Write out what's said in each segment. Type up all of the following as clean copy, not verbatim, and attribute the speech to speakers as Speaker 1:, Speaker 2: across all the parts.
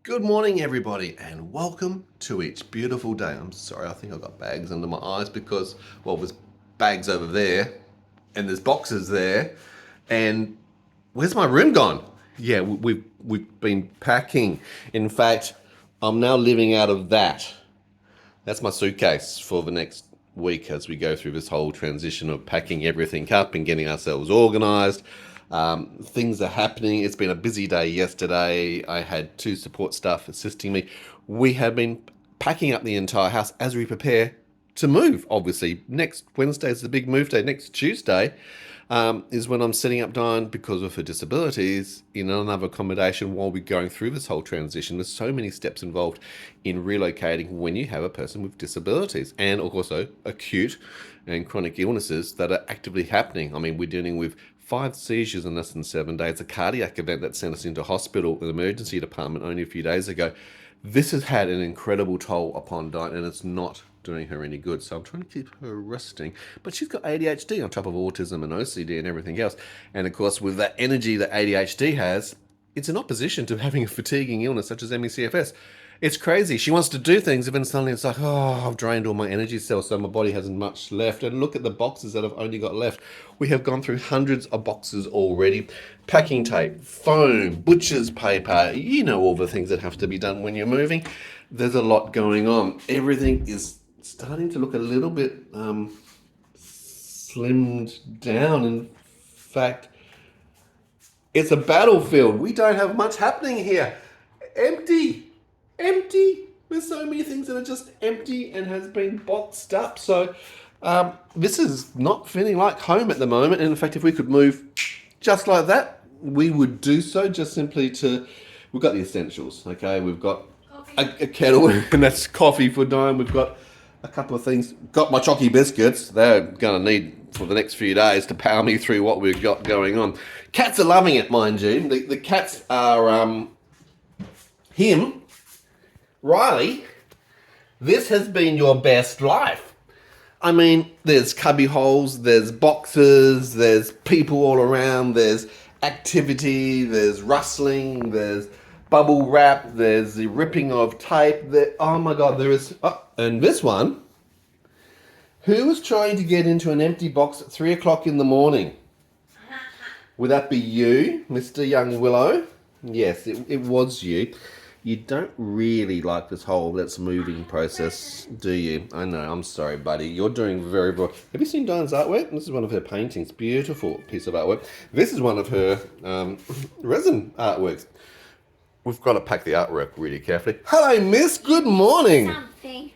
Speaker 1: Good morning, everybody, and welcome to each beautiful day. I'm sorry, I think I've got bags under my eyes because, well, there's bags over there, and there's boxes there, and where's my room gone? Yeah, we've been packing. In fact, I'm now living out of that. That's my suitcase for the next week as we go through this whole transition of packing everything up and getting ourselves organized. Things are happening. It's been a busy day yesterday. I had 2 support staff assisting me. We have been packing up the entire house as we prepare to move. Obviously, next Wednesday is the big move day. Next Tuesday is when I'm setting up Dyan, because of her disabilities, in another accommodation while we're going through this whole transition. There's so many steps involved in relocating when you have a person with disabilities, and also acute and chronic illnesses that are actively happening. I mean, we're dealing with 5 seizures in less than 7 days, a cardiac event that sent us into hospital, an emergency department only a few days ago. This has had an incredible toll upon Dyan, and it's not doing her any good. So I'm trying to keep her resting. But she's got ADHD on top of autism and OCD and everything else. And of course, with that energy that ADHD has, it's in opposition to having a fatiguing illness such as ME/CFS. It's crazy. She wants to do things, and then suddenly it's like, oh, I've drained all my energy cells, so my body hasn't much left. And look at the boxes that I've only got left. We have gone through hundreds of boxes already. Packing tape, foam, butcher's paper, you know, all the things that have to be done when you're moving. There's a lot going on. Everything is starting to look a little bit slimmed down. In fact, it's a battlefield. We don't have much happening here. Empty. There's so many things that are just empty and has been boxed up. So this is not feeling like home at the moment. And in fact, if we could move just like that, we would do so. Just simply we've got the essentials. Okay, we've got a kettle, and that's coffee for Dyan. We've got a couple of things. Got my chocky biscuits. They're gonna need for the next few days to power me through what we've got going on. Cats are loving it, mind you. The cats are him. Riley, this has been your best life. I mean, there's cubby holes, there's boxes, there's people all around, there's activity, there's rustling, there's bubble wrap, there's the ripping of tape. Oh my God, there is... Oh, and this one, who was trying to get into an empty box at 3 o'clock in the morning? Would that be you, Mr. Young Willow? Yes, it was you. You don't really like this whole let's moving process, do you? I know, I'm sorry, buddy. You're doing very well. Have you seen Dyan's artwork? This is one of her paintings. Beautiful piece of artwork. This is one of her resin artworks. We've got to pack the artwork really carefully. Hello, miss. Good morning.
Speaker 2: Something.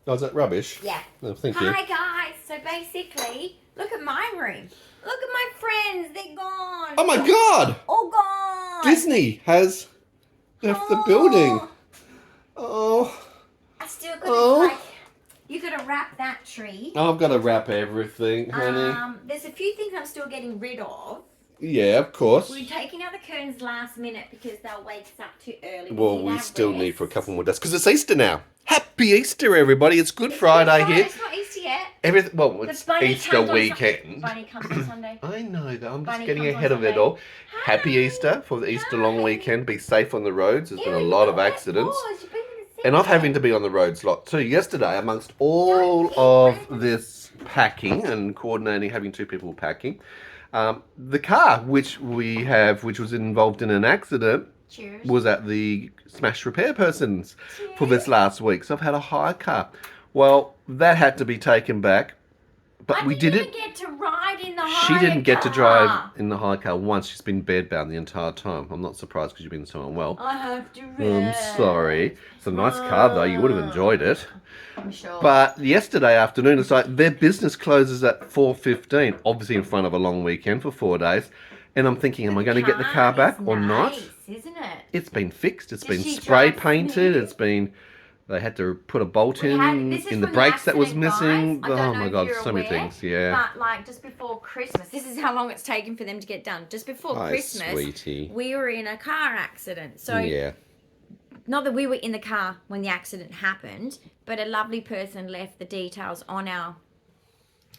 Speaker 1: Oh, is that rubbish?
Speaker 2: Yeah.
Speaker 1: Oh, thank you.
Speaker 2: Hi, guys. So basically, look at my room. Look at my friends. They're gone.
Speaker 1: Oh, my God.
Speaker 2: All gone.
Speaker 1: Disney has... left the building. Oh.
Speaker 2: I still got you got to wrap that tree.
Speaker 1: I've got to wrap everything, honey.
Speaker 2: There's a few things I'm still getting rid of.
Speaker 1: Yeah, of course.
Speaker 2: We're taking out the curtains last minute because they'll wake us up too early.
Speaker 1: Well, we still need for a couple more days because it's Easter now. Happy Easter, everybody! It's Good Friday here.
Speaker 2: It's not Easter yet.
Speaker 1: Well, it's Easter weekend.
Speaker 2: Bunny comes on Sunday.
Speaker 1: I know that. I'm just
Speaker 2: Bunny
Speaker 1: getting
Speaker 2: comes
Speaker 1: ahead
Speaker 2: on
Speaker 1: of it
Speaker 2: Sunday.
Speaker 1: all.
Speaker 2: Hi.
Speaker 1: Happy Easter for the Easter long
Speaker 2: Hi.
Speaker 1: weekend. Be safe on the roads. There's been a
Speaker 2: Ew,
Speaker 1: lot of
Speaker 2: what
Speaker 1: accidents.
Speaker 2: was? You've been in the
Speaker 1: And I'm
Speaker 2: city.
Speaker 1: having to be on the roads a lot too. Yesterday, amongst all of this packing and coordinating, having 2 people packing, the car which was involved in an accident
Speaker 2: Cheers.
Speaker 1: was at the smash repair person's for this last week. So I've had a hire car. Well, that had to be taken back. But we did it.
Speaker 2: Get to ride in the
Speaker 1: She
Speaker 2: hire
Speaker 1: didn't get to
Speaker 2: car.
Speaker 1: drive in the hire car once. She's been bedbound the entire time. I'm not surprised because you've been so unwell.
Speaker 2: I have to
Speaker 1: I'm
Speaker 2: rest.
Speaker 1: sorry. It's a nice car though. You would have enjoyed it.
Speaker 2: I'm sure.
Speaker 1: But yesterday afternoon, it's like their business closes at 4:15. Obviously in front of a long weekend for 4 days. And I'm thinking, am I going to get the car back or not?
Speaker 2: Nice, isn't it?
Speaker 1: It's been fixed. It's
Speaker 2: Does
Speaker 1: been
Speaker 2: she
Speaker 1: spray
Speaker 2: drive
Speaker 1: painted.
Speaker 2: smooth?
Speaker 1: It's been... They had to put a bolt
Speaker 2: This is
Speaker 1: in the
Speaker 2: from
Speaker 1: brakes that was
Speaker 2: accident,
Speaker 1: missing.
Speaker 2: guys. I don't
Speaker 1: Oh
Speaker 2: know
Speaker 1: my
Speaker 2: if
Speaker 1: God,
Speaker 2: you're
Speaker 1: so many
Speaker 2: aware,
Speaker 1: things. Yeah.
Speaker 2: But like just before Christmas, this is how long it's taken for them to get done. Just before
Speaker 1: Hi,
Speaker 2: Christmas,
Speaker 1: sweetie.
Speaker 2: we were in a car accident. So
Speaker 1: Yeah.
Speaker 2: not that we were in the car when the accident happened, but a lovely person left the details on our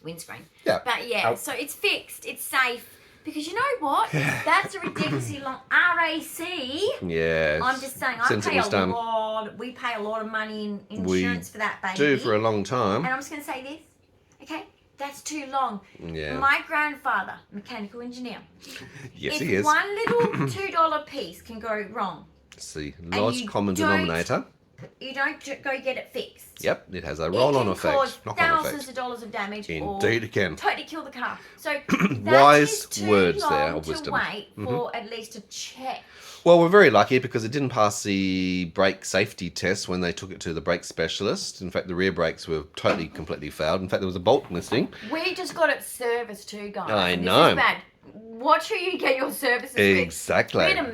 Speaker 2: windscreen.
Speaker 1: Yeah.
Speaker 2: But yeah,
Speaker 1: Ow.
Speaker 2: so it's fixed. It's safe. Because you know what? That's a ridiculously long RAC.
Speaker 1: Yeah.
Speaker 2: I'm just saying, we pay a lot of money in insurance for that baby.
Speaker 1: Do for a long time.
Speaker 2: And I'm just going to say this, okay? That's too long.
Speaker 1: Yeah.
Speaker 2: My grandfather, mechanical engineer.
Speaker 1: Yes, he is.
Speaker 2: If one little $2 piece can go wrong.
Speaker 1: See, large common denominator.
Speaker 2: You don't go get it fixed.
Speaker 1: Yep, it has a roll-on effect.
Speaker 2: It can cause thousands of dollars of damage.
Speaker 1: Indeed, it can.
Speaker 2: Totally kill the car. So
Speaker 1: wise
Speaker 2: too
Speaker 1: words
Speaker 2: long
Speaker 1: there of
Speaker 2: to
Speaker 1: wisdom.
Speaker 2: Wait for at least a check.
Speaker 1: Well, we're very lucky because it didn't pass the brake safety test when they took it to the brake specialist. In fact, the rear brakes were totally, completely fouled. In fact, there was a bolt missing.
Speaker 2: We just got it serviced too, guys.
Speaker 1: I know.
Speaker 2: This is bad. Watch who you get your services
Speaker 1: Exactly.
Speaker 2: with. We had a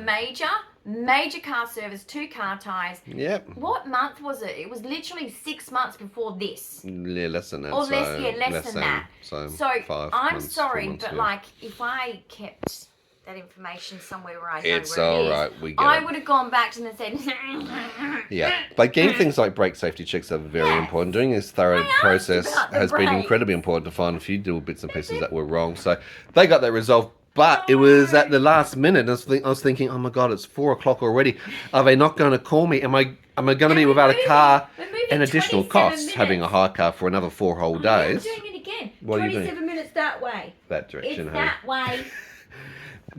Speaker 2: major car service, 2 car tyres.
Speaker 1: Yep.
Speaker 2: What month was it? It was literally 6 months before this.
Speaker 1: Yeah, less than that.
Speaker 2: Or less than that.
Speaker 1: So
Speaker 2: 5 I'm
Speaker 1: months,
Speaker 2: sorry,
Speaker 1: 4 months,
Speaker 2: but
Speaker 1: yeah.
Speaker 2: like if I kept that information somewhere where I know
Speaker 1: It's
Speaker 2: where
Speaker 1: all
Speaker 2: it is,
Speaker 1: right. We get
Speaker 2: I
Speaker 1: it.
Speaker 2: would have gone back to them and said,
Speaker 1: Yeah, but getting things like brake safety checks are very important. Doing this thorough process has been incredibly important to find a few little bits and pieces that were wrong. So they got that resolved. But it was at the last minute. I was thinking, oh my God, it's 4 o'clock already. Are they not going to call me? Am I going to be without a car and additional costs having a hire car for another 4 whole days?
Speaker 2: I'm doing it again.
Speaker 1: What are you doing?
Speaker 2: 27 minutes that way.
Speaker 1: That direction,
Speaker 2: It's
Speaker 1: honey.
Speaker 2: that way.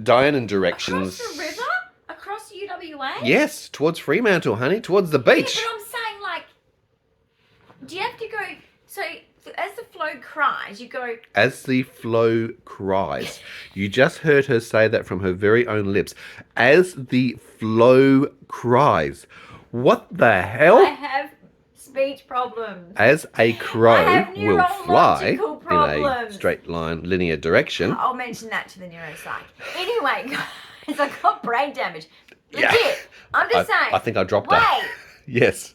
Speaker 1: Dyan and directions.
Speaker 2: Across the river? Across UWA?
Speaker 1: Yes, towards Fremantle, honey, towards the beach.
Speaker 2: Yeah, but I'm saying, like, do you have to go... So, as the flow cries, you go...
Speaker 1: As the flow cries. You just heard her say that from her very own lips. As the flow cries. What the hell?
Speaker 2: I have speech problems.
Speaker 1: As a crow will fly in a
Speaker 2: problems.
Speaker 1: straight line, linear direction.
Speaker 2: I'll mention that to the neuropsych. Anyway, guys, I got brain damage. Legit.
Speaker 1: Yeah.
Speaker 2: I'm just saying.
Speaker 1: I think I dropped that. Yes.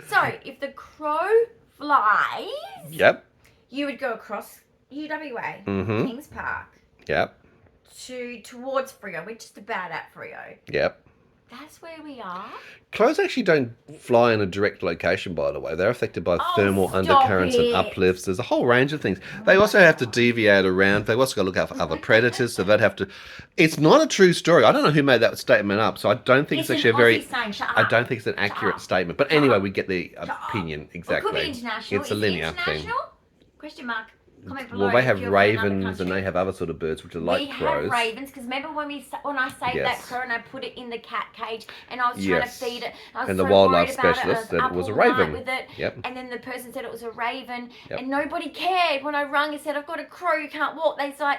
Speaker 2: So, if the crow flies,
Speaker 1: Yep.
Speaker 2: you would go across UWA,
Speaker 1: Mhm.
Speaker 2: Kings Park,
Speaker 1: Yep.
Speaker 2: towards Freo. We're just about at Freo.
Speaker 1: Yep.
Speaker 2: That's where we are.
Speaker 1: Crows actually don't fly in a direct location, by the way. They're affected by thermal
Speaker 2: stop
Speaker 1: undercurrents and
Speaker 2: it.
Speaker 1: uplifts. There's a whole range of things. They also have to deviate around. They've also got to look out for other predators, so they'd have to... It's not a true story. I don't know who made that statement up, so I don't think it's actually a very... I don't think it's an accurate statement. But anyway, we get the opinion, exactly.
Speaker 2: It could be international.
Speaker 1: It's a linear thing.
Speaker 2: International? Question mark. Comment below.
Speaker 1: Well, they
Speaker 2: if
Speaker 1: have
Speaker 2: you're from another
Speaker 1: ravens and
Speaker 2: country.
Speaker 1: they have other sort of birds which are like
Speaker 2: we
Speaker 1: crows.
Speaker 2: have ravens because remember when I saved that
Speaker 1: Yes.
Speaker 2: crow and I put it in the cat cage and I was trying to
Speaker 1: Yes.
Speaker 2: feed it. I was
Speaker 1: And
Speaker 2: so
Speaker 1: the wildlife
Speaker 2: worried about it.
Speaker 1: specialist
Speaker 2: I
Speaker 1: said it
Speaker 2: up
Speaker 1: was a
Speaker 2: all night
Speaker 1: raven.
Speaker 2: with it.
Speaker 1: Yep.
Speaker 2: And then the person said it was a raven
Speaker 1: Yep.
Speaker 2: and nobody cared when I rung and said I've got a crow, you can't walk. They was like,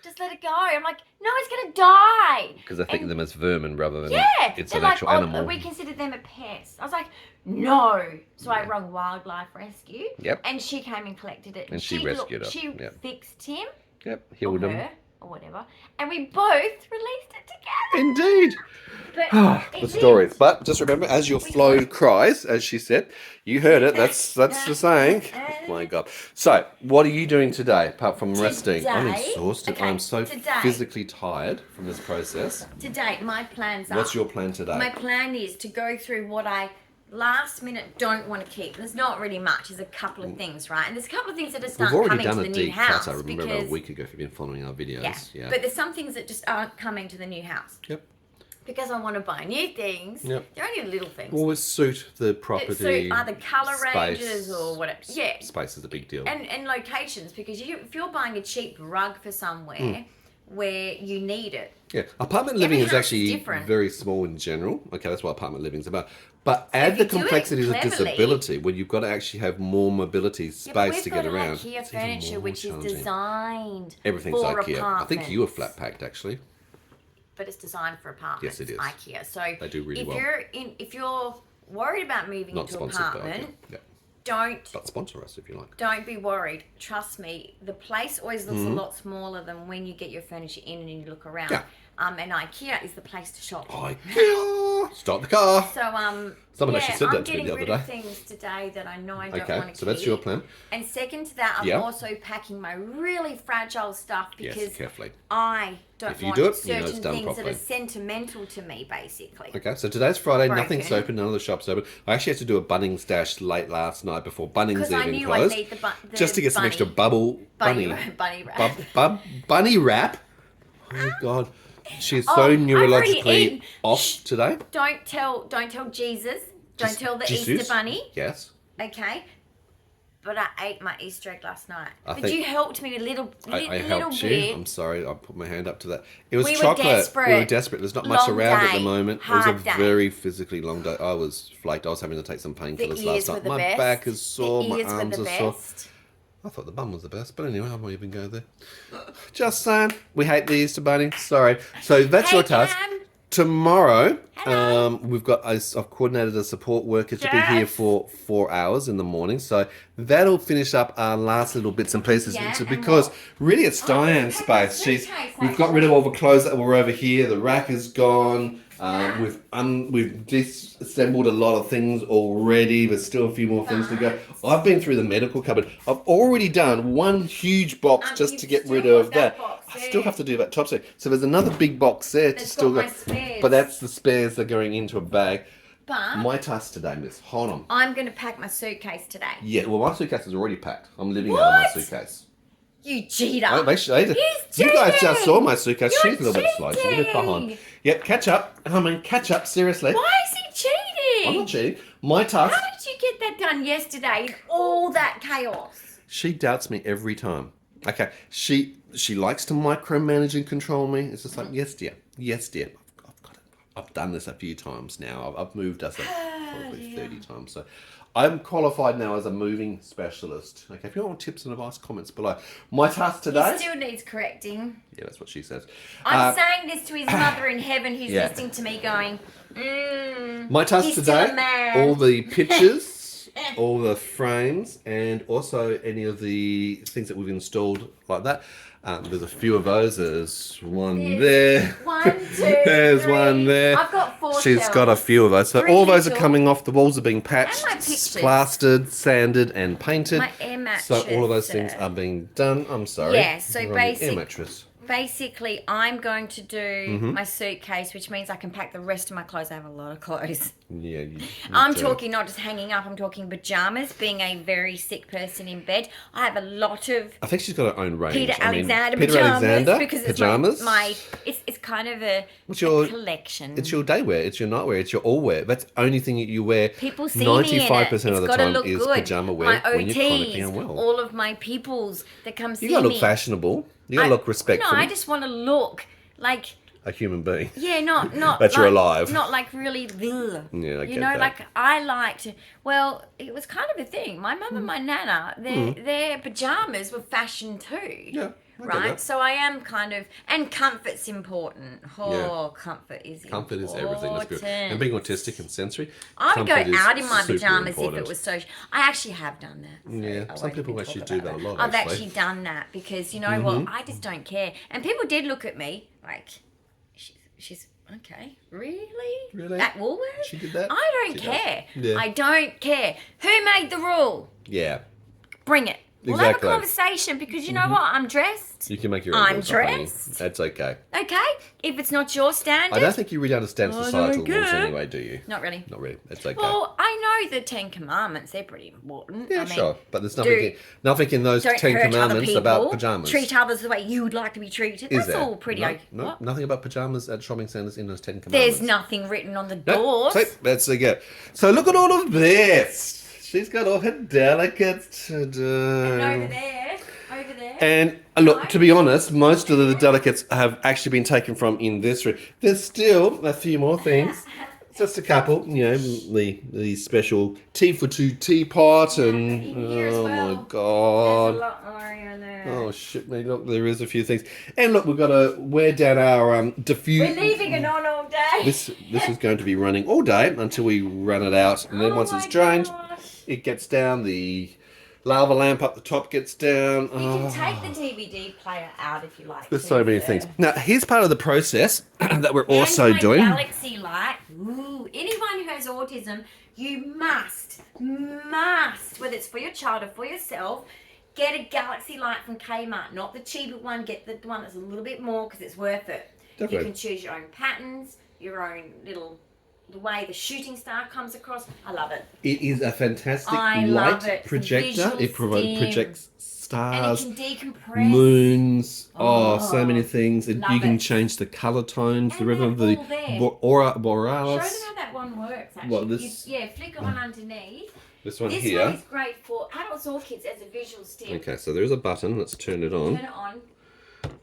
Speaker 2: just let it go. I'm like, no, it's gonna die.
Speaker 1: Because they think of them as vermin rather than it's
Speaker 2: they're
Speaker 1: an
Speaker 2: like,
Speaker 1: actual animal.
Speaker 2: we consider them a pest. I was like, no. So I rung Wildlife Rescue.
Speaker 1: Yep.
Speaker 2: And she came and collected it.
Speaker 1: And she rescued her.
Speaker 2: She
Speaker 1: Yep.
Speaker 2: fixed him.
Speaker 1: Yep,
Speaker 2: Or
Speaker 1: healed them.
Speaker 2: her, or whatever. And we both released it together.
Speaker 1: Indeed.
Speaker 2: But
Speaker 1: The stories. But just remember, as your flow cries, as she said, you heard it. That's the saying. Oh my God. So, what are you doing today, apart from resting? I'm
Speaker 2: Today-
Speaker 1: exhausted.
Speaker 2: okay,
Speaker 1: I'm so
Speaker 2: today-
Speaker 1: physically tired from this process.
Speaker 2: Today, my plans are...
Speaker 1: What's your plan today?
Speaker 2: My plan is to go through what I last minute don't want to keep. There's not really much. There's a couple of things, right? And there's a couple of things that just
Speaker 1: We've
Speaker 2: aren't
Speaker 1: already
Speaker 2: coming to
Speaker 1: done
Speaker 2: the
Speaker 1: a
Speaker 2: new
Speaker 1: deep
Speaker 2: house.
Speaker 1: cut. I remember
Speaker 2: because,
Speaker 1: about a week ago if you've been following our videos.
Speaker 2: yeah. But there's some things that just aren't coming to the new house.
Speaker 1: Yep.
Speaker 2: Because I want to buy new things.
Speaker 1: Yep.
Speaker 2: They're only little things.
Speaker 1: Always suit the property.
Speaker 2: So either colour
Speaker 1: space,
Speaker 2: ranges or whatever. Yeah.
Speaker 1: Space is a big deal.
Speaker 2: And locations, because if you're buying a cheap rug for somewhere where you need it.
Speaker 1: Yeah, apartment living is
Speaker 2: house is
Speaker 1: actually
Speaker 2: different.
Speaker 1: very small in general. Okay, that's what apartment living is about. But
Speaker 2: if
Speaker 1: add the
Speaker 2: you do it
Speaker 1: complexities of
Speaker 2: cleverly-
Speaker 1: disability, where you've got to actually have more mobility space to get around.
Speaker 2: We've got IKEA
Speaker 1: It's even
Speaker 2: furniture
Speaker 1: more
Speaker 2: which is
Speaker 1: challenging.
Speaker 2: designed
Speaker 1: Everything's
Speaker 2: for
Speaker 1: IKEA. I think you were
Speaker 2: apartments.
Speaker 1: flat packed actually.
Speaker 2: But it's designed for apartments.
Speaker 1: Yes, it is.
Speaker 2: IKEA. So
Speaker 1: They do really
Speaker 2: if
Speaker 1: well.
Speaker 2: if you're worried about moving
Speaker 1: Not
Speaker 2: into an
Speaker 1: sponsored by
Speaker 2: apartment,
Speaker 1: IKEA. Yeah.
Speaker 2: don't
Speaker 1: But sponsor us if you like.
Speaker 2: don't be worried. Trust me, the place always looks
Speaker 1: Mm-hmm.
Speaker 2: a lot smaller than when you get your furniture in and you look around.
Speaker 1: Yeah.
Speaker 2: And IKEA is the place to shop.
Speaker 1: IKEA! Start the car.
Speaker 2: So
Speaker 1: Someone actually said that to me the other
Speaker 2: I'm getting rid
Speaker 1: day.
Speaker 2: of things today that I know I don't want to keep.
Speaker 1: So that's your plan.
Speaker 2: And second to that, I'm also packing my really fragile stuff because
Speaker 1: carefully.
Speaker 2: I don't
Speaker 1: If you
Speaker 2: want
Speaker 1: do it,
Speaker 2: certain
Speaker 1: it's done
Speaker 2: things
Speaker 1: properly.
Speaker 2: that are sentimental to me, basically.
Speaker 1: Okay, so today's Friday,
Speaker 2: Broken.
Speaker 1: nothing's open, none of the shops open. I actually had to do a Bunnings dash late last night before Bunnings
Speaker 2: I
Speaker 1: even
Speaker 2: knew
Speaker 1: closed.
Speaker 2: I'd need the
Speaker 1: just to get some extra bunny
Speaker 2: wrap.
Speaker 1: bunny wrap. Oh God, she's so
Speaker 2: I've already
Speaker 1: neurologically
Speaker 2: eaten.
Speaker 1: off today.
Speaker 2: Don't tell Jesus. Don't tell the
Speaker 1: Jesus?
Speaker 2: Easter bunny.
Speaker 1: Yes.
Speaker 2: Okay. But I ate my Easter egg last night.
Speaker 1: I
Speaker 2: But
Speaker 1: think
Speaker 2: you helped me a little
Speaker 1: I
Speaker 2: bit.
Speaker 1: helped you. I'm sorry, I put my hand up to that. It was
Speaker 2: We were
Speaker 1: chocolate.
Speaker 2: desperate.
Speaker 1: We were desperate. There's not much
Speaker 2: Long
Speaker 1: around at the
Speaker 2: day.
Speaker 1: moment. It
Speaker 2: Hard
Speaker 1: was a
Speaker 2: day.
Speaker 1: very physically long day. I was flaked. I was having to take some painkillers last night. My back is sore. My arms are sore. I thought the bum was the best, but anyway, I won't even go there. Just saying, we hate the Easter Bunny. Sorry. So that's your task.
Speaker 2: Cam.
Speaker 1: Tomorrow,
Speaker 2: Hello.
Speaker 1: I've coordinated a support worker to be here for 4 hours in the morning. So that'll finish up our last little bits and pieces.
Speaker 2: Yeah,
Speaker 1: So
Speaker 2: and
Speaker 1: because
Speaker 2: what?
Speaker 1: really it's Dyan's space. We've got rid of all the clothes that were over here. The rack is gone. We've disassembled a lot of things already. There's still a few more things to go. I've been through the medical cupboard. I've already done one huge box just to get rid of that. I still have to do that top set. So there's another big box there to still go. But that's the spares that are going into a bag.
Speaker 2: But
Speaker 1: My task today, miss. Hold on.
Speaker 2: I'm going to pack my suitcase today.
Speaker 1: Yeah, well, my suitcase is already packed. I'm living out of my suitcase.
Speaker 2: You cheater.
Speaker 1: Oh, you guys just saw my suitcase.
Speaker 2: You're
Speaker 1: She's a little bit slow. She's a bit behind.
Speaker 2: cheating.
Speaker 1: Yep, catch up. I mean, catch up, seriously.
Speaker 2: Why is he cheating?
Speaker 1: I'm not cheating. My task...
Speaker 2: How did you get that done yesterday in all that chaos?
Speaker 1: She doubts me every time. Okay, she likes to micromanage and control me. It's just like, yes, dear. Yes, dear. I've got it. I've done this a few times now. I've moved us probably 30 times. So I'm qualified now as a moving specialist. Okay, if you want tips and advice, comments below. My task today...
Speaker 2: He still needs correcting.
Speaker 1: Yeah, that's what she says.
Speaker 2: I'm saying this to his mother in heaven who's
Speaker 1: Yeah.
Speaker 2: listening to me going,
Speaker 1: My task
Speaker 2: he's still a
Speaker 1: today,
Speaker 2: man.
Speaker 1: all the pictures, all the frames, and also any of the things that we've installed like that. There's a few of those. There's one there.
Speaker 2: 1, 2,
Speaker 1: There's
Speaker 2: 3.
Speaker 1: one there.
Speaker 2: I've got 4
Speaker 1: She's
Speaker 2: shelves.
Speaker 1: got a few of those. So
Speaker 2: 3
Speaker 1: all those are
Speaker 2: little.
Speaker 1: coming off. The walls are being patched,
Speaker 2: And my pictures.
Speaker 1: plastered, sanded, and painted.
Speaker 2: My air mattress.
Speaker 1: So all of those things are being done. I'm sorry.
Speaker 2: Yeah, so
Speaker 1: Air mattress.
Speaker 2: basically, I'm going to do
Speaker 1: Mm-hmm.
Speaker 2: my suitcase, which means I can pack the rest of my clothes. I have a lot of clothes.
Speaker 1: Yeah.
Speaker 2: I'm talking not just hanging up, I'm talking pajamas, being a very sick person in bed. I have a lot of
Speaker 1: I think she's got her own range.
Speaker 2: Peter Alexander
Speaker 1: Peter
Speaker 2: pajamas
Speaker 1: Alexander
Speaker 2: because it's
Speaker 1: pajamas.
Speaker 2: it's kind of a collection.
Speaker 1: It's your day wear, it's your night wear, it's your all wear. That's the only thing that you wear.
Speaker 2: People see me in it.
Speaker 1: 95%
Speaker 2: It's
Speaker 1: of the
Speaker 2: gotta
Speaker 1: time
Speaker 2: look
Speaker 1: is
Speaker 2: good.
Speaker 1: pajama wear
Speaker 2: My
Speaker 1: when you're chronically
Speaker 2: OTs,
Speaker 1: unwell.
Speaker 2: all of my peoples that come see
Speaker 1: You
Speaker 2: me.
Speaker 1: gotta look fashionable. You gotta look respectful.
Speaker 2: No, I just want to look like
Speaker 1: a human being.
Speaker 2: Yeah, not
Speaker 1: That
Speaker 2: like,
Speaker 1: you're alive.
Speaker 2: Not like really.
Speaker 1: Yeah, I
Speaker 2: you
Speaker 1: get
Speaker 2: know,
Speaker 1: that.
Speaker 2: like I like to. Well, it was kind of a thing. My mum and my nana, their pajamas were fashion too.
Speaker 1: Yeah. I get
Speaker 2: Right,
Speaker 1: that.
Speaker 2: so I am kind of, and comfort's important. Oh, comfort is
Speaker 1: Comfort
Speaker 2: important.
Speaker 1: is everything. That's good. And being autistic and sensory,
Speaker 2: I'd go
Speaker 1: comfort is
Speaker 2: out in my
Speaker 1: super
Speaker 2: pajamas
Speaker 1: important.
Speaker 2: if it was so. I actually have done that. So
Speaker 1: Yeah,
Speaker 2: I
Speaker 1: some
Speaker 2: won't
Speaker 1: people
Speaker 2: even
Speaker 1: actually
Speaker 2: talk
Speaker 1: do
Speaker 2: about
Speaker 1: that a lot,
Speaker 2: I've
Speaker 1: actually.
Speaker 2: actually done that because you know what? I just don't care. And people did look at me like, she's okay. Really?
Speaker 1: Really?
Speaker 2: At Woolworths?
Speaker 1: She did that?
Speaker 2: I don't
Speaker 1: She does.
Speaker 2: care.
Speaker 1: Yeah.
Speaker 2: I don't care. Who made the rule?
Speaker 1: Yeah.
Speaker 2: Bring it. We'll
Speaker 1: Exactly.
Speaker 2: have a conversation because you know what? I'm dressed.
Speaker 1: You can make your own
Speaker 2: I'm
Speaker 1: rules, honey.
Speaker 2: dressed.
Speaker 1: That's okay.
Speaker 2: Okay? If it's not your standard.
Speaker 1: I don't think you really understand
Speaker 2: I
Speaker 1: societal
Speaker 2: don't
Speaker 1: rules
Speaker 2: care.
Speaker 1: anyway, do you?
Speaker 2: Not really.
Speaker 1: Not really. It's okay.
Speaker 2: Well, I know the 10 Commandments. They're pretty important.
Speaker 1: Yeah,
Speaker 2: I mean,
Speaker 1: sure. But there's
Speaker 2: do-
Speaker 1: nothing in those
Speaker 2: Don't
Speaker 1: 10
Speaker 2: hurt other
Speaker 1: commandments
Speaker 2: people.
Speaker 1: about pajamas.
Speaker 2: Treat others the way you would like to be treated.
Speaker 1: Is
Speaker 2: That's
Speaker 1: there?
Speaker 2: all pretty
Speaker 1: no,
Speaker 2: okay.
Speaker 1: No,
Speaker 2: What?
Speaker 1: nothing about pajamas at shopping centres in those 10 commandments.
Speaker 2: There's nothing written on the
Speaker 1: No,
Speaker 2: doors.
Speaker 1: see, that's a go. So look at all of this. She's got all her delicates to do.
Speaker 2: And over there. Over there.
Speaker 1: And look, to be honest, most of the delicates have actually been taken from in this room. There's still a few more things. Just a couple, you know, the special tea for two teapot and
Speaker 2: in here as
Speaker 1: oh
Speaker 2: well.
Speaker 1: my god.
Speaker 2: There's a lot more in there.
Speaker 1: Oh shit me, look, there is a few things. And look, we've got to wear down our diffuse.
Speaker 2: We're leaving it on all day.
Speaker 1: This is going to be running all day until we run it out, and then once it's drained,
Speaker 2: Gosh.
Speaker 1: it gets down the Lava lamp up the top gets down.
Speaker 2: You can take the DVD player out if you like.
Speaker 1: There's so many things. Now, here's part of the process that we're
Speaker 2: And
Speaker 1: also
Speaker 2: my
Speaker 1: doing.
Speaker 2: galaxy light. Ooh, anyone who has autism, you must, whether it's for your child or for yourself, get a galaxy light from Kmart. Not the cheaper one. Get the one that's a little bit more because it's worth it.
Speaker 1: Definitely.
Speaker 2: You can choose your own patterns, your own little, the way the shooting star comes across. I love it.
Speaker 1: It is a fantastic
Speaker 2: I love
Speaker 1: light
Speaker 2: it.
Speaker 1: projector.
Speaker 2: Visual
Speaker 1: It projects
Speaker 2: And
Speaker 1: stars,
Speaker 2: it can decompress.
Speaker 1: moons,
Speaker 2: Oh,
Speaker 1: so many things.
Speaker 2: love
Speaker 1: You can
Speaker 2: it.
Speaker 1: change the colour tones,
Speaker 2: And
Speaker 1: the rhythm,
Speaker 2: they're
Speaker 1: the
Speaker 2: all there. Show
Speaker 1: borealis.
Speaker 2: them how that one works, actually.
Speaker 1: What, this?
Speaker 2: Yeah, flick it on underneath.
Speaker 1: This one
Speaker 2: This
Speaker 1: here.
Speaker 2: one is great for adults or kids as a visual stick.
Speaker 1: Okay, so there is a button. Let's turn it on.
Speaker 2: Turn it on.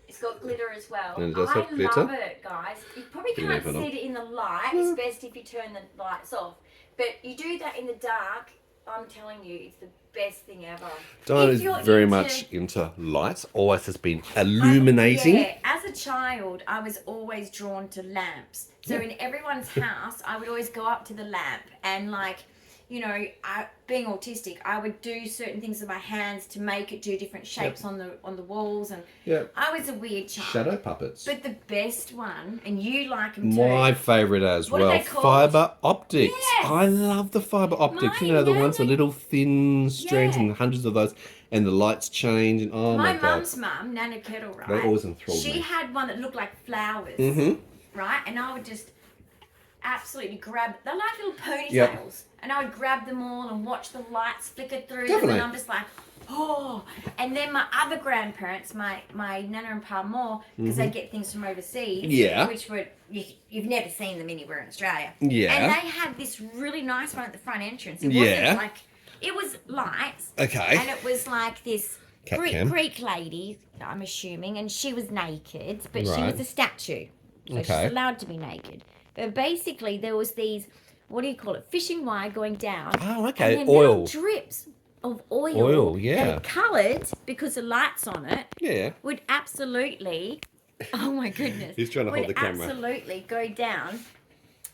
Speaker 2: It's got glitter as well.
Speaker 1: And it does
Speaker 2: I
Speaker 1: have glitter.
Speaker 2: love it, guys. You probably
Speaker 1: Can you
Speaker 2: can't
Speaker 1: leave it on?
Speaker 2: see it in the light. It's best if you turn the lights off. But you do that in the dark, I'm telling you, it's the best thing ever.
Speaker 1: Diane
Speaker 2: If
Speaker 1: is
Speaker 2: you're
Speaker 1: very
Speaker 2: into-
Speaker 1: much into lights. Always has been illuminating.
Speaker 2: Yeah, as a child, I was always drawn to lamps. So in everyone's house, I would always go up to the lamp and being autistic, I would do certain things with my hands to make it do different shapes on the walls, and
Speaker 1: Yeah.
Speaker 2: I was a weird child.
Speaker 1: Shadow puppets.
Speaker 2: But the best one, and you like them too.
Speaker 1: My favourite as
Speaker 2: What are
Speaker 1: well,
Speaker 2: they called?
Speaker 1: fibre optics.
Speaker 2: Yes.
Speaker 1: I love the fibre optics.
Speaker 2: My
Speaker 1: You know, the ones with
Speaker 2: nana-
Speaker 1: little thin strands
Speaker 2: Yeah.
Speaker 1: and hundreds of those, and the lights change. And oh my,
Speaker 2: My
Speaker 1: god,
Speaker 2: mum's mum, Nana Kettle, right?
Speaker 1: they always enthralled
Speaker 2: She
Speaker 1: me.
Speaker 2: had one that looked like flowers, right? And I would just absolutely grab. They're like little ponytails,
Speaker 1: Yep.
Speaker 2: and I would grab them all and watch the lights flicker through
Speaker 1: Definitely.
Speaker 2: them, and I'm just like, oh. And then my other grandparents, my Nana and Pa more, because they get things from overseas,
Speaker 1: Yeah.
Speaker 2: which were you've never seen them anywhere in Australia.
Speaker 1: Yeah.
Speaker 2: And they had this really nice one at the front entrance. It
Speaker 1: Yeah.
Speaker 2: wasn't like it was lights.
Speaker 1: Okay.
Speaker 2: And it was like this
Speaker 1: Cat
Speaker 2: Greek,
Speaker 1: cam.
Speaker 2: Greek lady, I'm assuming, and she was naked, but she
Speaker 1: Right.
Speaker 2: was a statue. So
Speaker 1: Okay.
Speaker 2: she's allowed to be naked. But basically, there was these, what do you call it, fishing wire going down.
Speaker 1: Oh, okay.
Speaker 2: And then
Speaker 1: Oil.
Speaker 2: little drips of oil.
Speaker 1: Oil, yeah.
Speaker 2: That are coloured because the light's on it.
Speaker 1: Yeah.
Speaker 2: Would absolutely, oh my goodness.
Speaker 1: He's trying to hold the camera.
Speaker 2: Absolutely go down.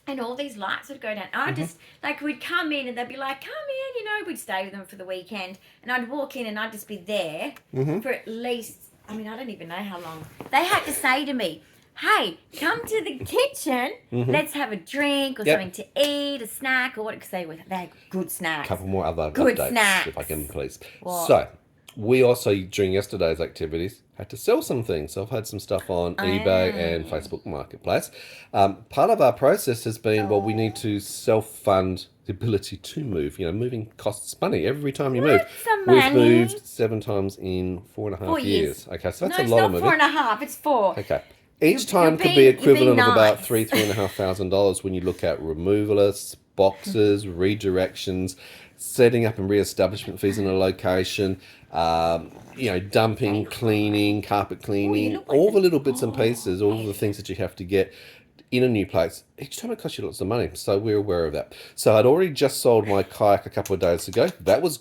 Speaker 2: And all these lights would go down.
Speaker 1: Mm-hmm.
Speaker 2: I just, we'd come in and they'd be like, come in, we'd stay with them for the weekend. And I'd walk in and I'd just be there
Speaker 1: Mm-hmm.
Speaker 2: for at least, I don't even know how long. They had to say to me, hey, come to the kitchen, let's have a drink or
Speaker 1: Mm-hmm. Yep.
Speaker 2: something to eat, a snack, or what, because they had good snacks.
Speaker 1: Couple more other
Speaker 2: Good
Speaker 1: updates,
Speaker 2: snacks.
Speaker 1: if I can, please.
Speaker 2: What?
Speaker 1: So, we also, during yesterday's activities, had to sell some things. So I've had some stuff on eBay and Facebook Marketplace. Part of our process has been, well, we need to self-fund the ability to move. Moving costs money every time you move.
Speaker 2: some
Speaker 1: We've
Speaker 2: money.
Speaker 1: moved 7 times in 4.5
Speaker 2: 4
Speaker 1: years.
Speaker 2: years.
Speaker 1: Okay, so that's
Speaker 2: No,
Speaker 1: a
Speaker 2: it's
Speaker 1: lot
Speaker 2: not
Speaker 1: of moving.
Speaker 2: 4.5, it's 4.
Speaker 1: Okay. Each time
Speaker 2: you're
Speaker 1: could be
Speaker 2: being
Speaker 1: equivalent of about
Speaker 2: nice.
Speaker 1: $3,500 when you look at removalists, boxes, redirections, setting up and re-establishment fees in a location, dumping, cleaning, carpet cleaning,
Speaker 2: look like
Speaker 1: all the little bits and pieces, all the things that you have to get in a new place. Each time it costs you lots of money, so we're aware of that. So I'd already just sold my kayak a couple of days ago. That was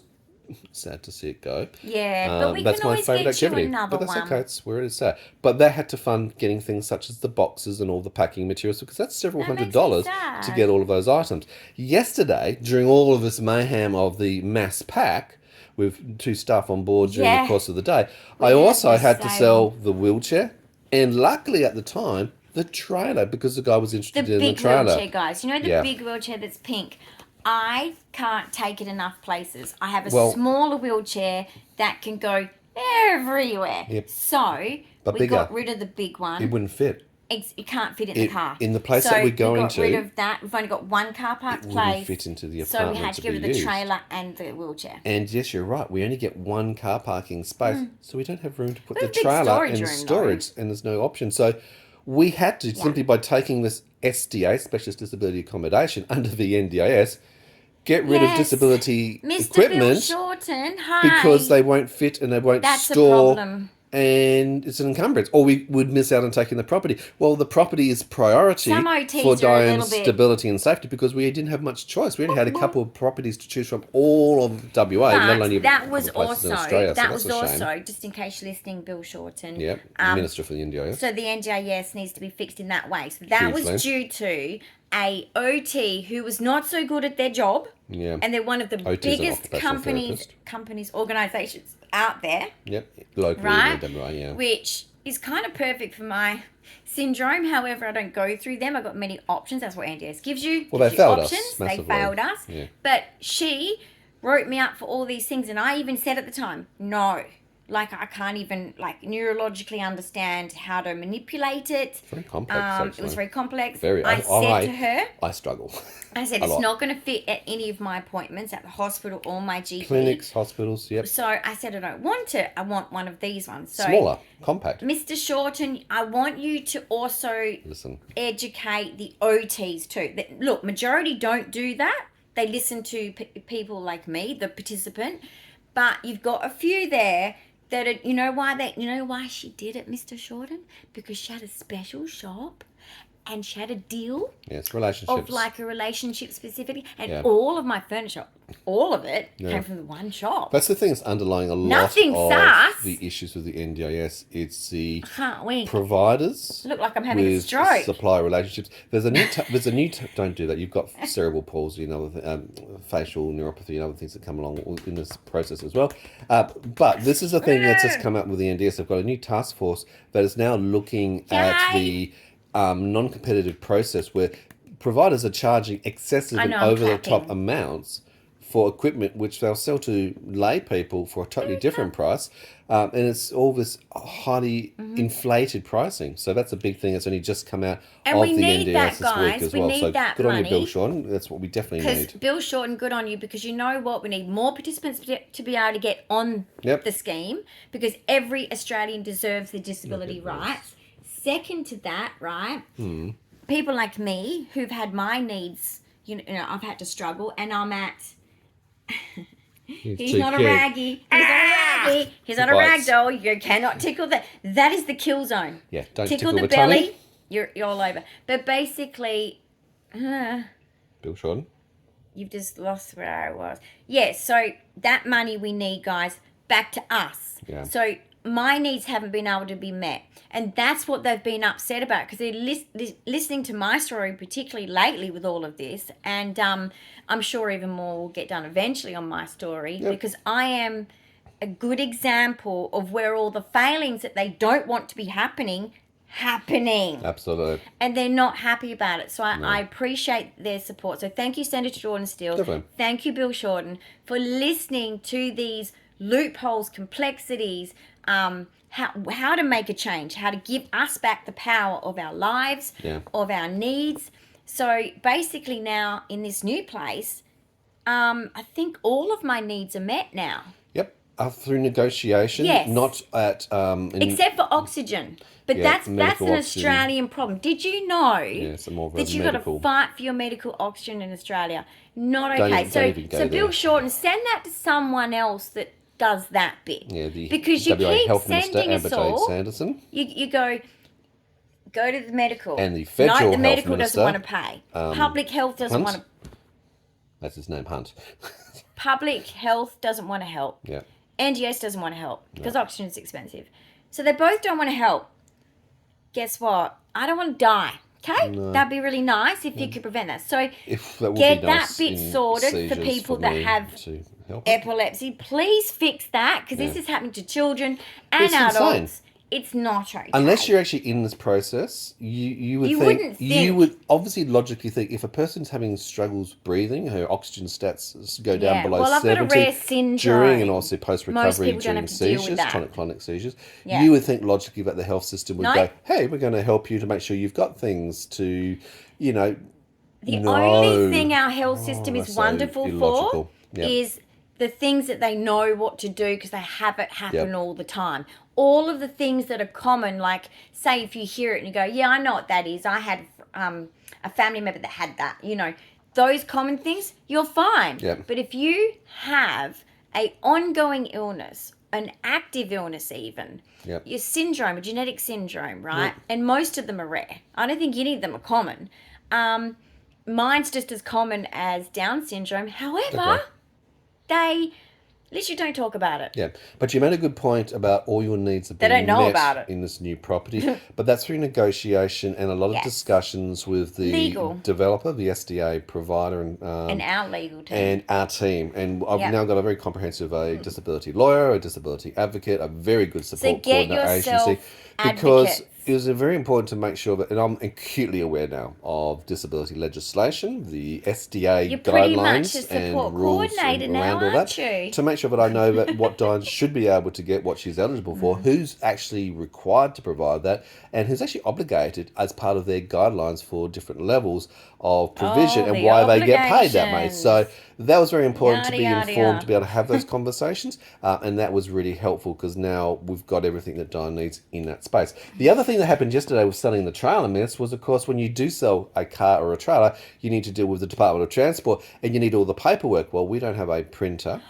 Speaker 1: sad to see it go.
Speaker 2: Yeah, but we
Speaker 1: That's
Speaker 2: can
Speaker 1: my
Speaker 2: always
Speaker 1: favourite
Speaker 2: get
Speaker 1: activity.
Speaker 2: you another
Speaker 1: But that's
Speaker 2: one.
Speaker 1: okay, it's where it is at. But they had to fund getting things such as the boxes and all the packing materials because that's several
Speaker 2: That makes
Speaker 1: $100s
Speaker 2: me sad.
Speaker 1: to get all of those items. Yesterday, during all of this mayhem of the mass pack, with 2 staff on board during
Speaker 2: Yeah.
Speaker 1: the course of the day,
Speaker 2: We
Speaker 1: I
Speaker 2: had
Speaker 1: also
Speaker 2: to
Speaker 1: had to
Speaker 2: sell.
Speaker 1: sell the wheelchair and luckily at the time, the trailer because the guy was
Speaker 2: The
Speaker 1: interested in the
Speaker 2: big
Speaker 1: trailer.
Speaker 2: wheelchair, guys. You know the
Speaker 1: Yeah.
Speaker 2: big wheelchair that's pink? I can't take it enough places. I have a
Speaker 1: Well-
Speaker 2: smaller wheelchair that can go everywhere.
Speaker 1: Yep.
Speaker 2: So
Speaker 1: But
Speaker 2: we
Speaker 1: bigger.
Speaker 2: got rid of the big one.
Speaker 1: It wouldn't fit.
Speaker 2: It can't fit in the car.
Speaker 1: in the place
Speaker 2: so
Speaker 1: that we're going
Speaker 2: we got
Speaker 1: to,
Speaker 2: rid of that. We've only got one car park
Speaker 1: It wouldn't
Speaker 2: place.
Speaker 1: fit into the
Speaker 2: So we
Speaker 1: apartment
Speaker 2: had to
Speaker 1: to
Speaker 2: get rid
Speaker 1: be
Speaker 2: of the
Speaker 1: used.
Speaker 2: trailer and the wheelchair.
Speaker 1: And yes, you're right. We only get one car parking space, so we don't have room to put
Speaker 2: We
Speaker 1: the
Speaker 2: have big
Speaker 1: trailer
Speaker 2: storage
Speaker 1: and
Speaker 2: room,
Speaker 1: storage, and there's no option. So we had to simply by taking this SDA, Specialist Disability Accommodation, under the NDIS, get rid of
Speaker 2: Yes.
Speaker 1: disability
Speaker 2: Mr. Bill
Speaker 1: equipment
Speaker 2: Shorten, hi.
Speaker 1: because they won't fit and they won't
Speaker 2: That's a
Speaker 1: store.
Speaker 2: problem.
Speaker 1: And it's an encumbrance, or we would miss out on taking the property. Well, the property is priority
Speaker 2: Some OTs
Speaker 1: for
Speaker 2: are a
Speaker 1: Dyan's
Speaker 2: little bit-
Speaker 1: stability and safety because we didn't have much choice. We only had a couple of properties to choose from all of WA, let alone
Speaker 2: But that
Speaker 1: a
Speaker 2: was
Speaker 1: couple of places in
Speaker 2: also
Speaker 1: Australia. So
Speaker 2: that
Speaker 1: that's
Speaker 2: was
Speaker 1: a shame.
Speaker 2: also just in case you're listening, Bill Shorten.
Speaker 1: Yep, Minister for the NDIS.
Speaker 2: So the NDIS needs to be fixed in that way. So that
Speaker 1: Hugely.
Speaker 2: was due to a OT who was not so good at their job.
Speaker 1: Yeah.
Speaker 2: And they're one of the biggest organisations out there.
Speaker 1: Yep. Locally,
Speaker 2: right?
Speaker 1: yeah.
Speaker 2: Which is kind of perfect for my syndrome. However, I don't go through them. I've got many options. That's what NDS gives you.
Speaker 1: Well, they failed us
Speaker 2: They
Speaker 1: massively.
Speaker 2: failed us.
Speaker 1: Yeah.
Speaker 2: But she wrote me up for all these things. And I even said at the time, no. Like, I can't even, like, neurologically understand how to manipulate it.
Speaker 1: Very complex, actually.
Speaker 2: It was very complex.
Speaker 1: Very.
Speaker 2: I said to her...
Speaker 1: I struggle.
Speaker 2: I said, it's not going to fit at any of my appointments at the hospital or my GP.
Speaker 1: Clinics, hospitals, yep.
Speaker 2: So I said, I don't want it. I want one of these ones. So,
Speaker 1: smaller, compact.
Speaker 2: Mr. Shorten, I want you to also educate the OTs too. Look, majority don't do that. They listen to people like me, the participant. But you've got a few there that are, you know why she did it, Mr. Shorten? Because she had a special shop and she had a deal.
Speaker 1: Yes, relationships.
Speaker 2: Of like a relationship specifically. And all of my furniture, all of it came from the one shop.
Speaker 1: That's the thing that's underlying a lot of the issues with the NDIS. It's the providers.
Speaker 2: Look like I'm having a stroke.
Speaker 1: With supply relationships. There's a new don't do that. You've got cerebral palsy and other facial neuropathy and other things that come along in this process as well. But this is a thing that's just come up with the NDS. They've got a new task force that is now looking at the non-competitive process where providers are charging excessive and over-the-top amounts for equipment which they'll sell to lay people for a totally different price, and it's all this highly inflated pricing. So that's a big thing that's only just come out of the NDS this week as well. So good on you, Bill Shorten. That's what we definitely need.
Speaker 2: Because Bill Shorten, good on you, because you know what? We need more participants to be able to get on the scheme, because every Australian deserves the disability rights. Second to that, right? People like me who've had my needs, you know, I've had to struggle, and I'm at. He's not a raggy. He's not a raggy. He's not a rag doll. You cannot tickle that. That is the kill zone.
Speaker 1: Yeah, don't
Speaker 2: tickle the belly. You're all over. But basically,
Speaker 1: Bill Shorten.
Speaker 2: You've just lost where I was. Yeah. So that money we need, guys, back to us.
Speaker 1: Yeah.
Speaker 2: So my needs haven't been able to be met. And that's what they've been upset about, because they're listening to my story, particularly lately with all of this. And I'm sure even more will get done eventually on my story, because I am a good example of where all the failings that they don't want to be happening.
Speaker 1: Absolutely.
Speaker 2: And they're not happy about it. So I appreciate their support. So thank you, Senator Jordan Steele.
Speaker 1: Definitely.
Speaker 2: Thank you, Bill Shorten, for listening to these loopholes, complexities, how to make a change, how to give us back the power of our lives, of our needs. So basically now in this new place, I think all of my needs are met now.
Speaker 1: Yep, through negotiation, not at...
Speaker 2: except for oxygen. But that's an Australian problem. Did you know that you've got to fight for your medical oxygen in Australia? Not okay. So Bill Shorten, send that to someone else that does that bit.
Speaker 1: Yeah,
Speaker 2: because you keep
Speaker 1: Health
Speaker 2: sending us all.
Speaker 1: Sanderson.
Speaker 2: You go to the medical.
Speaker 1: And the federal
Speaker 2: the
Speaker 1: health
Speaker 2: medical
Speaker 1: minister,
Speaker 2: doesn't want to pay. Public health doesn't want to.
Speaker 1: That's his name, Hunt.
Speaker 2: Public health doesn't want to help.
Speaker 1: Yeah.
Speaker 2: NDS doesn't want to help because oxygen is expensive. So they both don't want to help. Guess what? I don't want to die. Okay? No. That'd be really nice if you could prevent that. So get that bit sorted for people that have epilepsy. Please fix that, because this is happening to children and adults. Insane. It's not okay.
Speaker 1: Unless you're actually in this process, you would obviously logically think if a person's having struggles breathing, her oxygen stats go down below 70
Speaker 2: I've got a rare syndrome.
Speaker 1: During and also post-recovery during seizures, tonic-clonic seizures, you would think logically that the health system would go, hey, we're going to help you to make sure you've got things to, you know.
Speaker 2: The only thing our health system is wonderful for is the things that they know what to do, because they have it happen all the time. All of the things that are common, like say if you hear it and you go, yeah, I know what that is. I had a family member that had that. You know, those common things, you're fine.
Speaker 1: Yep.
Speaker 2: But if you have a ongoing illness, an active illness even, your syndrome, a genetic syndrome, right? And most of them are rare. I don't think any of them are common. Mine's just as common as Down syndrome. However, they At least you don't talk about it.
Speaker 1: Yeah, but you made a good point about all your needs have been
Speaker 2: don't know
Speaker 1: met
Speaker 2: about it.
Speaker 1: in this new property. But that's through negotiation and a lot of
Speaker 2: Yes.
Speaker 1: discussions with the
Speaker 2: Legal.
Speaker 1: developer, the SDA provider,
Speaker 2: And our legal team.
Speaker 1: and our team. And I've
Speaker 2: Yep.
Speaker 1: now got a very comprehensive disability lawyer, a disability advocate, a very good support
Speaker 2: get
Speaker 1: coordinator
Speaker 2: yourself
Speaker 1: agency. Because
Speaker 2: advocates.
Speaker 1: it was very important to make sure that, and I'm acutely aware now of disability legislation, the SDA
Speaker 2: You're pretty much
Speaker 1: guidelines
Speaker 2: a support
Speaker 1: and rules
Speaker 2: coordinator
Speaker 1: and
Speaker 2: now,
Speaker 1: around all
Speaker 2: aren't
Speaker 1: that,
Speaker 2: you?
Speaker 1: to make sure that I know that what Dyan should be able to get, what she's eligible for, who's actually required to provide that, and who's actually obligated as part of their guidelines for different levels of provision and
Speaker 2: the
Speaker 1: why they get paid that way.
Speaker 2: obligations.
Speaker 1: So that was very important to
Speaker 2: Yada,
Speaker 1: be
Speaker 2: yada,
Speaker 1: informed,
Speaker 2: yada.
Speaker 1: to be able to have those conversations, and that was really helpful because now we've got everything that Dyan needs in that space. The other thing that happened yesterday with selling the trailer mess was, of course, when you do sell a car or a trailer, you need to deal with the Department of Transport and you need all the paperwork. Well, we don't have a printer.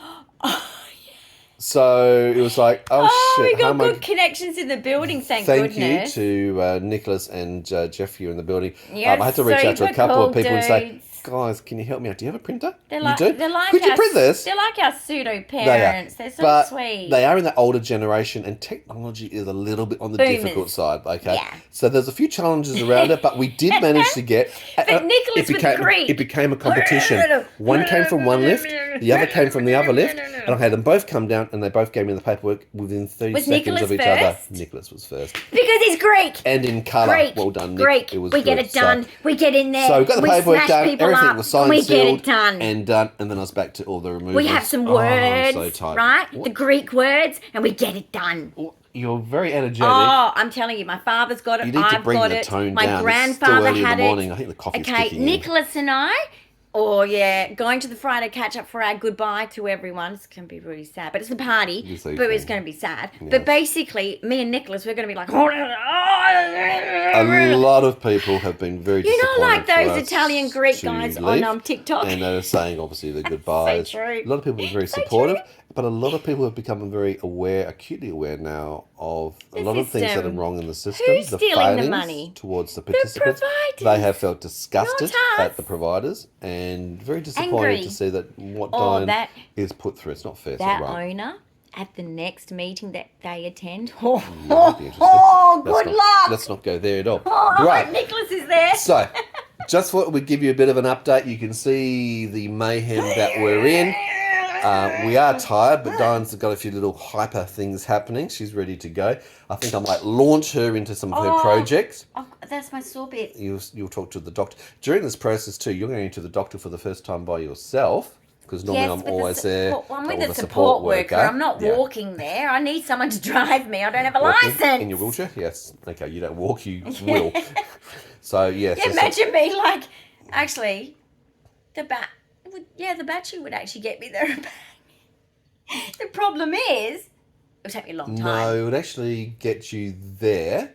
Speaker 1: So it was like,
Speaker 2: Oh,
Speaker 1: shit.
Speaker 2: we
Speaker 1: how
Speaker 2: got
Speaker 1: am I-
Speaker 2: good connections in the building, thank
Speaker 1: Thank
Speaker 2: goodness.
Speaker 1: you to Nicholas and Jeff here in the building.
Speaker 2: You're
Speaker 1: I had to reach out to a
Speaker 2: super
Speaker 1: couple of
Speaker 2: cool
Speaker 1: people and say,
Speaker 2: dudes.
Speaker 1: guys, can you help me out? Do you have a printer?
Speaker 2: They're
Speaker 1: You
Speaker 2: like,
Speaker 1: do?
Speaker 2: they're like
Speaker 1: Could you
Speaker 2: our,
Speaker 1: print this?
Speaker 2: They're like our pseudo
Speaker 1: They are.
Speaker 2: parents. They're so
Speaker 1: But
Speaker 2: sweet.
Speaker 1: they are in that older generation, and technology is a little bit on the
Speaker 2: Boomers.
Speaker 1: difficult side. Okay,
Speaker 2: Yeah.
Speaker 1: so there's a few challenges around it, but we did manage to get.
Speaker 2: But Nicholas with the Greek.
Speaker 1: It became a competition. One came from one lift, the other came from the other lift, and I had them both come down, and they both gave me the paperwork within 30
Speaker 2: Was
Speaker 1: seconds
Speaker 2: Nicholas
Speaker 1: of each other.
Speaker 2: first?
Speaker 1: Nicholas was first,
Speaker 2: Because he's Greek.
Speaker 1: and in colour.
Speaker 2: Greek.
Speaker 1: Well done, Nick.
Speaker 2: Greek.
Speaker 1: It was
Speaker 2: we get
Speaker 1: good.
Speaker 2: it done.
Speaker 1: So,
Speaker 2: we get in there.
Speaker 1: so we got the
Speaker 2: we
Speaker 1: paperwork
Speaker 2: smash
Speaker 1: done.
Speaker 2: people
Speaker 1: Everything
Speaker 2: up,
Speaker 1: was signed,
Speaker 2: we
Speaker 1: sealed,
Speaker 2: get it done.
Speaker 1: and done. And then I was back to all the removals.
Speaker 2: We have some
Speaker 1: Oh, I'm
Speaker 2: words,
Speaker 1: so tired.
Speaker 2: right?
Speaker 1: What?
Speaker 2: The Greek words, and we get it done.
Speaker 1: You're very energetic.
Speaker 2: Oh, I'm telling you, my father's got it.
Speaker 1: You need to
Speaker 2: I've
Speaker 1: bring
Speaker 2: got
Speaker 1: the
Speaker 2: it.
Speaker 1: tone
Speaker 2: My
Speaker 1: down.
Speaker 2: grandfather
Speaker 1: It's still early
Speaker 2: had
Speaker 1: in the morning.
Speaker 2: it.
Speaker 1: I think the coffee's
Speaker 2: Okay,
Speaker 1: kicking in.
Speaker 2: Nicholas and I. Oh yeah, going to the Friday catch up for our goodbye to everyone. It's gonna be really sad, but it's the party.
Speaker 1: Yes, I
Speaker 2: But it's
Speaker 1: think.
Speaker 2: gonna be sad.
Speaker 1: Yes.
Speaker 2: But basically, me and Nicholas, we're gonna be like,
Speaker 1: A lot of people have been very
Speaker 2: you know,
Speaker 1: disappointed
Speaker 2: like
Speaker 1: for
Speaker 2: those
Speaker 1: us
Speaker 2: Italian Greek
Speaker 1: to
Speaker 2: guys
Speaker 1: leave.
Speaker 2: on TikTok.
Speaker 1: And they're saying, obviously, the goodbyes.
Speaker 2: true.
Speaker 1: A lot of people are very
Speaker 2: So
Speaker 1: supportive,
Speaker 2: true.
Speaker 1: but a lot of people have become very aware, acutely aware now of a lot of things that are
Speaker 2: system.
Speaker 1: wrong in the system.
Speaker 2: Who's
Speaker 1: the
Speaker 2: stealing the
Speaker 1: failings
Speaker 2: money?
Speaker 1: towards the participants.
Speaker 2: providers.
Speaker 1: They have felt disgusted
Speaker 2: Not us.
Speaker 1: at the providers and very disappointed
Speaker 2: Angry.
Speaker 1: to see that what
Speaker 2: Oh,
Speaker 1: Dyan
Speaker 2: that-
Speaker 1: is put through. It's not fair. It's
Speaker 2: That
Speaker 1: not right.
Speaker 2: owner at the next meeting that they attend.
Speaker 1: Yeah, that'd be interesting. Let's
Speaker 2: Good
Speaker 1: not-
Speaker 2: luck.
Speaker 1: Let's not go there at all.
Speaker 2: Oh, I
Speaker 1: Right.
Speaker 2: hope Nicholas is there.
Speaker 1: So, just thought we'd give you a bit of an update. You can see the mayhem that we're in. We are tired, but Diane's got a few little hyper things happening. She's ready to go. I think I might launch her into some of her
Speaker 2: Oh.
Speaker 1: projects.
Speaker 2: Oh, that's my sore bit.
Speaker 1: You'll talk to the doctor. During this process too, you're going to the doctor for the first time by yourself, because normally I'm
Speaker 2: with
Speaker 1: always there.
Speaker 2: I'm
Speaker 1: or
Speaker 2: with
Speaker 1: the
Speaker 2: a support worker. I'm not
Speaker 1: Yeah.
Speaker 2: walking there. I need someone to drive me. I don't have a
Speaker 1: Walking
Speaker 2: license.
Speaker 1: in your wheelchair? Yes. Okay, you don't walk, you will. So, yes.
Speaker 2: Yeah, imagine me like, actually, the battery would actually get me there. The problem is, it would take me a long time.
Speaker 1: No, it would actually get you there.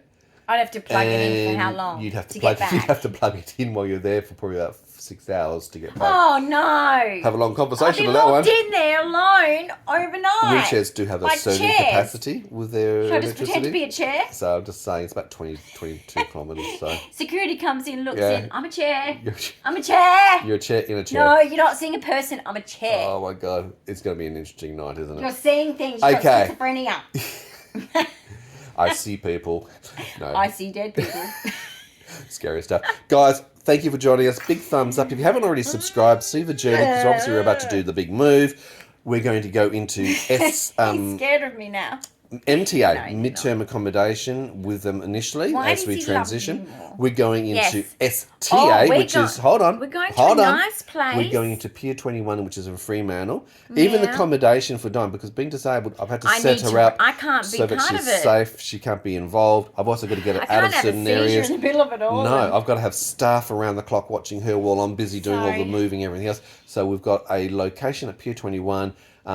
Speaker 2: I'd have to plug it in for how long?
Speaker 1: You'd have to
Speaker 2: get
Speaker 1: plug
Speaker 2: back?
Speaker 1: you'd have to plug it in while you're there for probably about 6 hours to get back.
Speaker 2: Oh no!
Speaker 1: Have a long
Speaker 2: I'll
Speaker 1: conversation
Speaker 2: be
Speaker 1: with that one.
Speaker 2: locked in there alone overnight.
Speaker 1: Wheelchairs do have a
Speaker 2: Like
Speaker 1: certain
Speaker 2: chairs.
Speaker 1: capacity with their
Speaker 2: Should I just pretend to be a chair?
Speaker 1: So I'm just saying it's about 22 kilometres. So
Speaker 2: Security comes in, looks
Speaker 1: Yeah.
Speaker 2: in. I'm a chair.
Speaker 1: you're,
Speaker 2: I'm a chair.
Speaker 1: you're a chair in a chair.
Speaker 2: No, you're not seeing a person. I'm a chair.
Speaker 1: Oh my god, it's going to be an interesting night, isn't
Speaker 2: You're
Speaker 1: it?
Speaker 2: seeing things. You've
Speaker 1: Okay.
Speaker 2: got schizophrenia.
Speaker 1: I see people. No,
Speaker 2: I see dead people.
Speaker 1: scary stuff. Guys, thank you for joining us. Big thumbs up. If you haven't already subscribed, see the journey, because obviously we're about to do the big move. We're going to go into
Speaker 2: He's scared of me now.
Speaker 1: MTA,
Speaker 2: No, you're
Speaker 1: midterm accommodation with them initially
Speaker 2: Why
Speaker 1: as
Speaker 2: does
Speaker 1: we
Speaker 2: he love
Speaker 1: transition.
Speaker 2: you more?
Speaker 1: We're going into
Speaker 2: Yes.
Speaker 1: STA,
Speaker 2: Oh,
Speaker 1: which is, hold on.
Speaker 2: we're going to
Speaker 1: hold
Speaker 2: a
Speaker 1: on.
Speaker 2: nice place.
Speaker 1: We're going into Pier 21, which is a Fremantle. Even the
Speaker 2: Yeah.
Speaker 1: accommodation for Dyan, because being disabled, I've had to
Speaker 2: I
Speaker 1: set
Speaker 2: need
Speaker 1: her
Speaker 2: to-
Speaker 1: up
Speaker 2: I can't be
Speaker 1: so that
Speaker 2: part
Speaker 1: she's
Speaker 2: of it.
Speaker 1: safe. She can't be involved. I've also got to get her
Speaker 2: I
Speaker 1: out of
Speaker 2: can't have a
Speaker 1: certain
Speaker 2: seizure
Speaker 1: areas.
Speaker 2: in the middle of it all.
Speaker 1: No, I've got to have staff around the clock watching her while I'm busy doing all
Speaker 2: Sorry.
Speaker 1: the moving, everything else. So we've got a location at Pier 21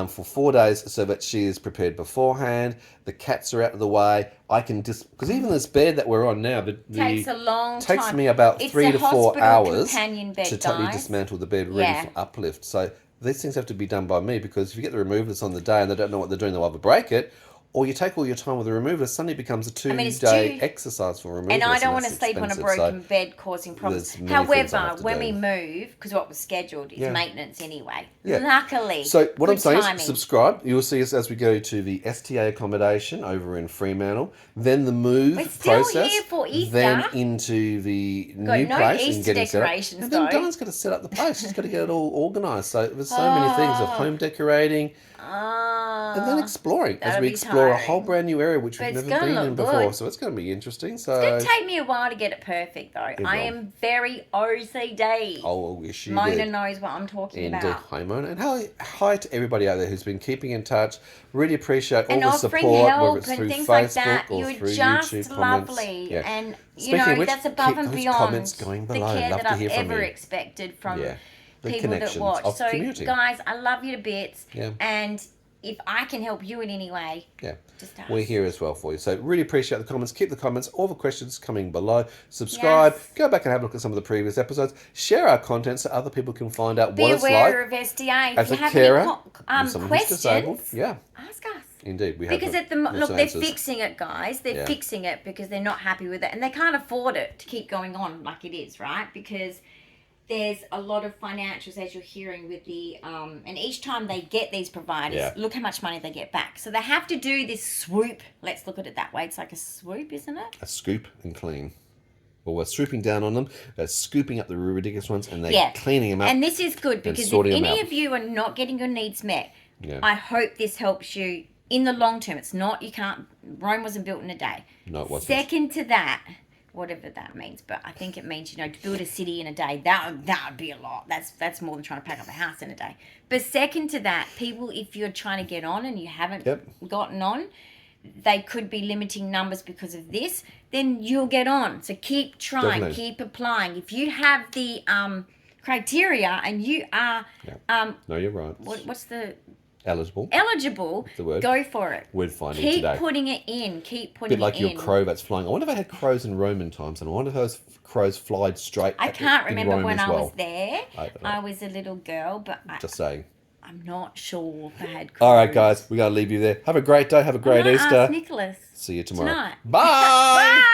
Speaker 1: for 4 days so that she is prepared beforehand. The cats are out of the way. I can because even this bed that we're on now,
Speaker 2: Takes a long time.
Speaker 1: takes me about
Speaker 2: It's
Speaker 1: 3
Speaker 2: a
Speaker 1: to 4
Speaker 2: hospital
Speaker 1: hours
Speaker 2: companion bed,
Speaker 1: to totally
Speaker 2: guys.
Speaker 1: dismantle the bed ready
Speaker 2: Yeah.
Speaker 1: for uplift. So these things have to be done by me, because if you get the removers on the day and they don't know what they're doing, they'll either break it, or you take all your time with the remover, suddenly it becomes a 2-day exercise for removal.
Speaker 2: And I don't want to sleep on a broken bed causing problems. However, when we move, because what was scheduled is maintenance anyway. Yeah. Luckily.
Speaker 1: So what I'm saying is subscribe. You'll see us as we go to the STA accommodation over in Fremantle, then the move process,
Speaker 2: here for Easter.
Speaker 1: Then into the new place and getting set up. And then Dyan's got to set up the place. She's got to get it all organised. So there's so many things of home decorating. And then exploring as we explore a whole brand new area which we've never been in before. So it's going to be interesting. So
Speaker 2: it's going to take me a while to get it perfect, though. I am very OCD.
Speaker 1: Oh, yes, you
Speaker 2: Mona knows what I'm talking about.
Speaker 1: Hi, Mona. And hi to everybody out there who's been keeping in touch. Really appreciate all the support,
Speaker 2: help
Speaker 1: whether it's through
Speaker 2: things
Speaker 1: Facebook
Speaker 2: like that.
Speaker 1: or
Speaker 2: You're
Speaker 1: through
Speaker 2: just
Speaker 1: YouTube
Speaker 2: lovely.
Speaker 1: comments. Yeah.
Speaker 2: And,
Speaker 1: Speaking of which,
Speaker 2: that's above and beyond
Speaker 1: comments going below.
Speaker 2: the care
Speaker 1: Love
Speaker 2: that
Speaker 1: to
Speaker 2: I've
Speaker 1: hear from
Speaker 2: ever
Speaker 1: you.
Speaker 2: expected from
Speaker 1: The
Speaker 2: people that watch. So,
Speaker 1: community.
Speaker 2: guys, I love you to bits.
Speaker 1: Yeah.
Speaker 2: And if I can help you in any way, just ask.
Speaker 1: We're here as well for you. So really appreciate the comments. Keep the comments, all the questions coming below. Subscribe.
Speaker 2: Yes.
Speaker 1: Go back and have a look at some of the previous episodes. Share our content so other people can find out
Speaker 2: Be
Speaker 1: what it's like.
Speaker 2: Be aware of SDA.
Speaker 1: As
Speaker 2: if you
Speaker 1: a
Speaker 2: have
Speaker 1: carer,
Speaker 2: any questions,
Speaker 1: ask
Speaker 2: us.
Speaker 1: Indeed, we have.
Speaker 2: Because they're fixing it, guys. They're fixing it because they're not happy with it, and they can't afford it to keep going on like it is, right? Because there's a lot of financials, as you're hearing, with the and each time they get these providers, look how much money they get back. So they have to do this swoop. Let's look at it that way. It's like a swoop, isn't it?
Speaker 1: A scoop and clean. Well, we're swooping down on them. They're scooping up the ridiculous ones, and they're cleaning them up.
Speaker 2: And this is good because if any of you are not getting your needs met, I hope this helps you in the long term. It's not, you can't, Rome wasn't built in a day.
Speaker 1: No, it wasn't.
Speaker 2: Second to that, whatever that means, but I think it means, to build a city in a day, that would be a lot. That's more than trying to pack up a house in a day. But second to that, people, if you're trying to get on and you haven't gotten on, they could be limiting numbers because of this, then you'll get on. So keep trying, keep applying. If you have the criteria and you are...
Speaker 1: no, you're right.
Speaker 2: What's the...
Speaker 1: Eligible.
Speaker 2: The word. Go for it.
Speaker 1: Word finding
Speaker 2: Keep
Speaker 1: today.
Speaker 2: Putting it in. Keep putting it in.
Speaker 1: A bit like your crow that's flying. I wonder if they had crows in Roman times, and I wonder if those crows flied straight.
Speaker 2: I can't remember when I was there.
Speaker 1: I
Speaker 2: was a little girl, but
Speaker 1: just saying.
Speaker 2: I'm not sure if they had crows.
Speaker 1: All right, guys, we gotta leave you there. Have a great day. Have a great Easter.
Speaker 2: Ask Nicholas.
Speaker 1: See you tomorrow.
Speaker 2: Tonight.
Speaker 1: Bye.
Speaker 2: Bye.